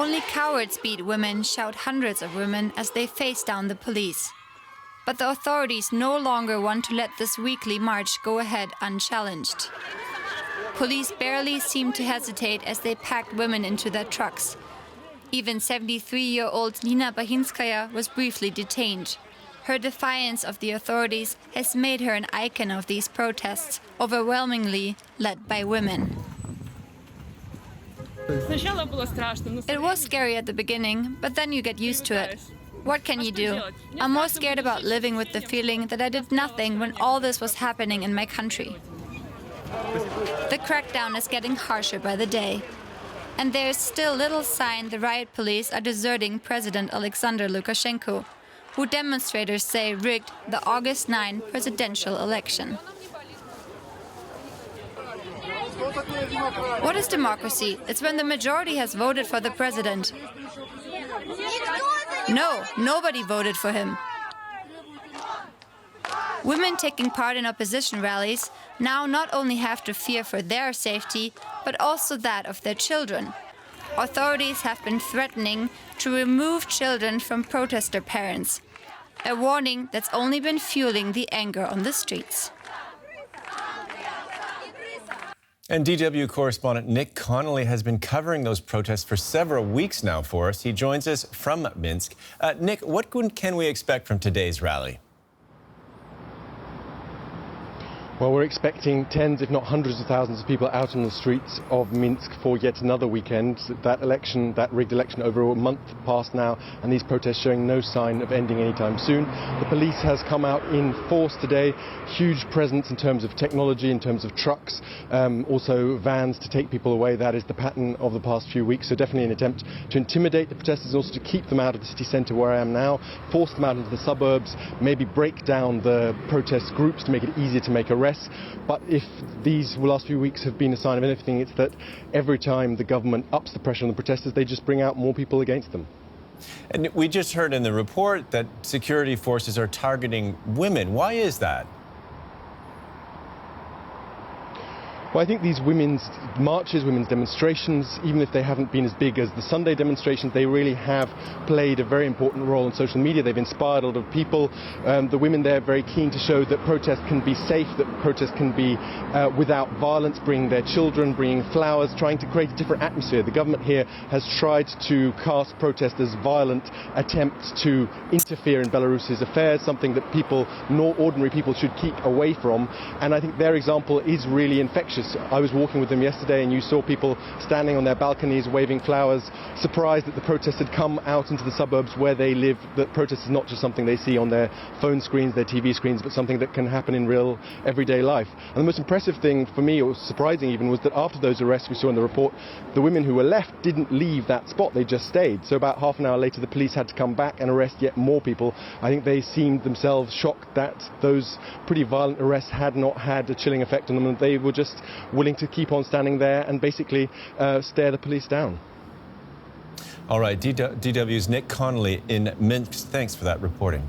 Only cowards beat women, shout hundreds of women as they face down the police. But the authorities no longer want to let this weekly march go ahead unchallenged. Police barely seem to hesitate as they packed women into their trucks. Even 73-year-old Nina Baginskaya was briefly detained. Her defiance of the authorities has made her an icon of these protests, overwhelmingly led by women. It was scary at the beginning, but then you get used to it. What can you do? I'm more scared about living with the feeling that I did nothing when all this was happening in my country. The crackdown is getting harsher by the day. And there is still little sign the riot police are deserting President Alexander Lukashenko, who demonstrators say rigged the August 9 presidential election. What is democracy? It's when the majority has voted for the president. No, nobody voted for him. Women taking part in opposition rallies now not only have to fear for their safety, but also that of their children. Authorities have been threatening to remove children from protester parents, a warning that's only been fueling the anger on the streets. And DW correspondent Nick Connolly has been covering those protests for several weeks now for us. He joins us from Minsk. Nick, what can we expect from today's rally? Well, we're expecting tens, if not hundreds of thousands of people out on the streets of Minsk for yet another weekend. That election, that rigged election, over a month past now, and these protests showing no sign of ending anytime soon. The police has come out in force today, huge presence in terms of technology, in terms of trucks, also vans to take people away. That is the pattern of the past few weeks, so definitely an attempt to intimidate the protesters, also to keep them out of the city centre where I am now, force them out into the suburbs, maybe break down the protest groups to make it easier to make arrests. But if these last few weeks have been a sign of anything, it's that every time the government ups the pressure on the protesters, they just bring out more people against them. And we just heard in the report that security forces are targeting women. Why is that? Well, I think these women's marches, women's demonstrations, even if they haven't been as big as the Sunday demonstrations, they really have played a very important role on social media. They've inspired a lot of people. The women there are very keen to show that protest can be safe, that protest can be without violence, bringing their children, bringing flowers, trying to create a different atmosphere. The government here has tried to cast protest as violent attempts to interfere in Belarus's affairs, something that people, ordinary people, should keep away from. And I think their example is really infectious. I was walking with them yesterday and you saw people standing on their balconies waving flowers, surprised that the protests had come out into the suburbs where they live, that protest is not just something they see on their phone screens, their TV screens, but something that can happen in real everyday life. And the most impressive thing for me, or surprising even, was that after those arrests we saw in the report, the women who were left didn't leave that spot, they just stayed. So about half an hour later the police had to come back and arrest yet more people. I think they seemed themselves shocked that those pretty violent arrests had not had a chilling effect on them, and they were just willing to keep on standing there and basically stare the police down. All right, DW's Nick Connolly in Minsk. Thanks for that reporting.